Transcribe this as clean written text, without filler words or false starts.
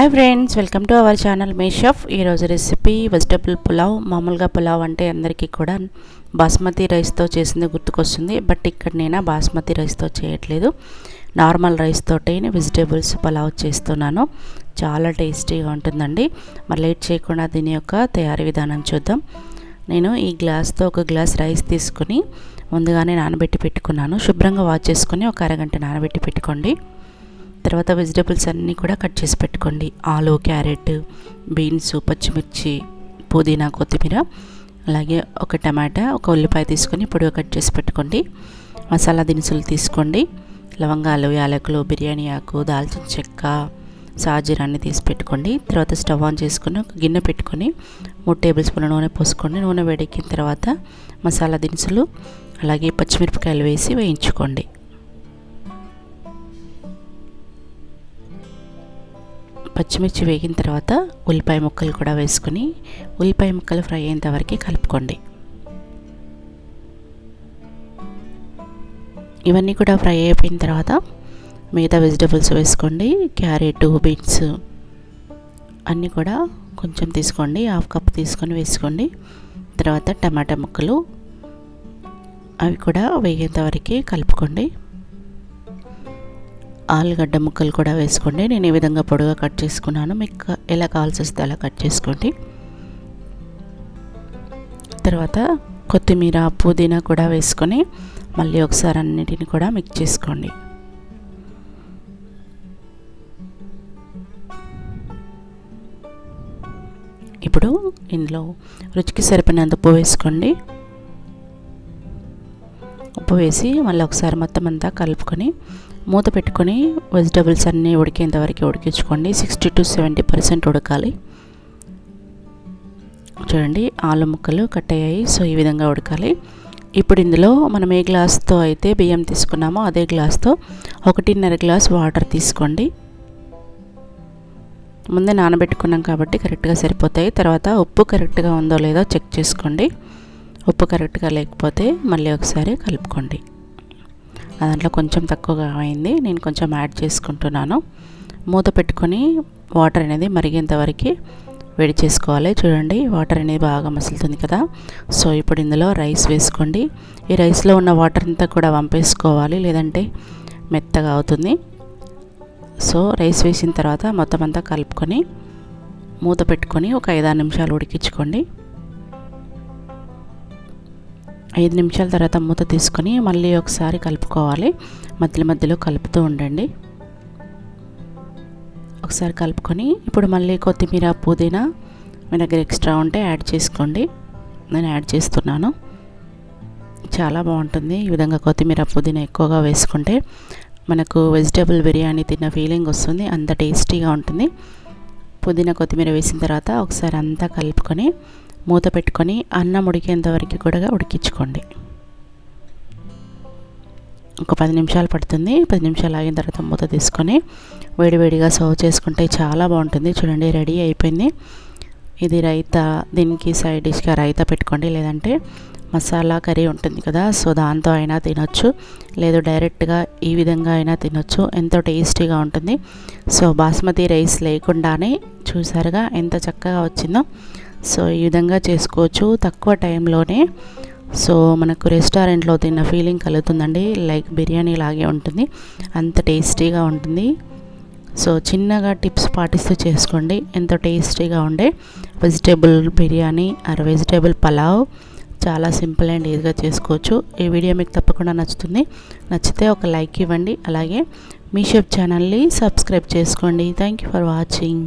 Hi friends, welcome to our channel me chef. ఈరోజు recipe vegetable pulao. మామూలుగా పులావ్ అంటే అందరికీ కూడా బాస్మతి రైస్తో చేసింది గుర్తుకొస్తుంది. బట్ ఇక్కడ నేను బాస్మతి రైస్తో చేయట్లేదు, నార్మల్ రైస్ తోటి వెజిటేబుల్స్ పులావ్ చేస్తున్నాను. చాలా టేస్టీగా ఉంటుందండి. మరి లేట్ చేయకుండా దీని యొక్క తయారీ విధానం చూద్దాం. నేను ఈ గ్లాస్తో ఒక గ్లాస్ రైస్ తీసుకుని ముందుగానే నానబెట్టి పెట్టుకున్నాను. శుభ్రంగా వాష్ చేసుకుని ఒక అరగంట నానబెట్టి పెట్టుకోండి. తర్వాత వెజిటేబుల్స్ అన్నీ కూడా కట్ చేసి పెట్టుకోండి. ఆలు, క్యారెట్, బీన్స్, పచ్చిమిర్చి, పుదీనా, కొత్తిమీర, అలాగే ఒక టమాటా, ఒక ఉల్లిపాయ తీసుకొని పొడిగా కట్ చేసి పెట్టుకోండి. మసాలా దినుసులు తీసుకోండి. లవంగాలు, యాలకులు, బిర్యానీ ఆకు, దాల్చిన చెక్క, సాజీరాన్ని తీసి పెట్టుకోండి. తర్వాత స్టవ్ ఆన్ చేసుకొని ఒక గిన్నె పెట్టుకొని 3 టేబుల్ స్పూన్ల నూనె పోసుకోండి. నూనె వేడెక్కిన తర్వాత మసాలా దినుసులు అలాగే పచ్చిమిరపకాయలు వేసి వేయించుకోండి. పచ్చిమిర్చి వేగిన తర్వాత ఉల్లిపాయ ముక్కలు కూడా వేసుకొని ఉల్లిపాయ ముక్కలు ఫ్రై అయ్యేంత వరకు కలుపుకోండి. ఇవన్నీ కూడా ఫ్రై అయిపోయిన తర్వాత మిగతా వెజిటబుల్స్ వేసుకోండి. క్యారెట్, బీన్స్ అన్నీ కూడా కొంచెం తీసుకోండి, 1/2 కప్ తీసుకొని వేసుకోండి. తర్వాత టమాటా ముక్కలు అవి కూడా వేగేంత వరకు కలుపుకోండి. ఆలుగడ్డ ముక్కలు కూడా వేసుకోండి. నేను ఈ విధంగా పొడిగా కట్ చేసుకున్నాను. మీకు ఎలా కావాల్సి వస్తే అలా కట్ చేసుకోండి. తర్వాత కొత్తిమీర, పుదీనా కూడా వేసుకొని మళ్ళీ ఒకసారి అన్నిటిని కూడా మిక్స్ చేసుకోండి. ఇప్పుడు ఇందులో రుచికి సరిపడినంత ఉప్పు వేసుకోండి. ఉప్పు వేసి మళ్ళీ ఒకసారి మొత్తం అంతా కలుపుకొని మూత పెట్టుకొని వెజిటబుల్స్ అన్నీ ఉడికేంత వరకు ఉడికించుకోండి. 60 to 70% ఉడకాలి. చూడండి, ఆలు ముక్కలు కట్ అయ్యాయి. సో ఈ విధంగా ఉడకాలి. ఇప్పుడు ఇందులో మనం ఏ గ్లాస్తో అయితే బియ్యం తీసుకున్నామో అదే గ్లాస్తో 1.5 గ్లాస్ వాటర్ తీసుకోండి. ముందే నానబెట్టుకున్నాం కాబట్టి కరెక్ట్గా సరిపోతాయి. తర్వాత ఉప్పు కరెక్ట్గా ఉందో లేదో చెక్ చేసుకోండి. ఉప్పు కరెక్ట్గా లేకపోతే మళ్ళీ ఒకసారి కలుపుకోండి. దాంట్లో కొంచెం తక్కువగా అయింది, నేను కొంచెం యాడ్ చేసుకుంటున్నాను. మూత పెట్టుకొని వాటర్ అనేది మరిగేంత వరకు వేడి చేసుకోవాలి. చూడండి, వాటర్ అనేది బాగా మసులుతుంది కదా. సో ఇప్పుడు ఇందులో రైస్ వేసుకోండి. ఈ రైస్లో ఉన్న వాటర్ అంతా కూడా వంపేసుకోవాలి, లేదంటే మెత్తగా అవుతుంది. సో రైస్ వేసిన తర్వాత మొత్తం అంతా కలుపుకొని మూత పెట్టుకొని ఒక 5-6 నిమిషాలు ఉడికించుకోండి. 5 నిమిషాల తర్వాత మూత తీసుకొని మళ్ళీ ఒకసారి కలుపుకోవాలి. మధ్య మధ్యలో కలుపుతూ ఉండండి. ఒకసారి కలుపుకొని ఇప్పుడు మళ్ళీ కొత్తిమీర, పుదీనా మీ దగ్గర ఎక్స్ట్రా ఉంటే యాడ్ చేసుకోండి. నేను యాడ్ చేస్తున్నాను. చాలా బాగుంటుంది. ఈ విధంగా కొత్తిమీర, పుదీనా ఎక్కువగా వేసుకుంటే మనకు వెజిటేబుల్ బిర్యానీ తిన్న ఫీలింగ్ వస్తుంది. అంత టేస్టీగా ఉంటుంది. పుదీనా, కొత్తిమీర వేసిన తర్వాత ఒకసారి అంతా కలుపుకొని మూత పెట్టుకొని అన్నం ఉడికేంత వరకు కూడా ఉడికించుకోండి. ఒక 10 నిమిషాలు పడుతుంది. 10 నిమిషాలు ఆగిన తర్వాత మూత తీసుకొని వేడివేడిగా సర్వ్ చేసుకుంటే చాలా బాగుంటుంది. చూడండి, రెడీ అయిపోయింది. ఇది రైతా, దీనికి సైడ్ డిష్గా రైతా పెట్టుకోండి, లేదంటే మసాలా కర్రీ ఉంటుంది కదా, సో దాంతో అయినా తినొచ్చు, లేదు డైరెక్ట్గా ఈ విధంగా అయినా తినొచ్చు. ఎంతో టేస్టీగా ఉంటుంది. సో బాస్మతి రైస్ లేకుండానే చూసారుగా ఎంత చక్కగా వచ్చిందో. సో ఈ విధంగా చేసుకోవచ్చు తక్కువ టైంలోనే. సో మనకు రెస్టారెంట్లో తిన్న ఫీలింగ్ కలుగుతుందండి. లైక్ బిర్యానీ లాగే ఉంటుంది, అంత టేస్టీగా ఉంటుంది. సో చిన్నగా టిప్స్ పాటిస్తూ చేసుకోండి. ఎంతో టేస్టీగా ఉండే vegetable biryani are vegetable pulao చాలా సింపుల్ అండ్ ఈజీగా చేసుకోవచ్చు. ఈ వీడియో మీకు తప్పకుండా నచ్చుతుంది. నచ్చితే ఒక లైక్ ఇవ్వండి. అలాగే మీ షెఫ్ ఛానల్ని సబ్స్క్రైబ్ చేసుకోండి. Thank you for watching.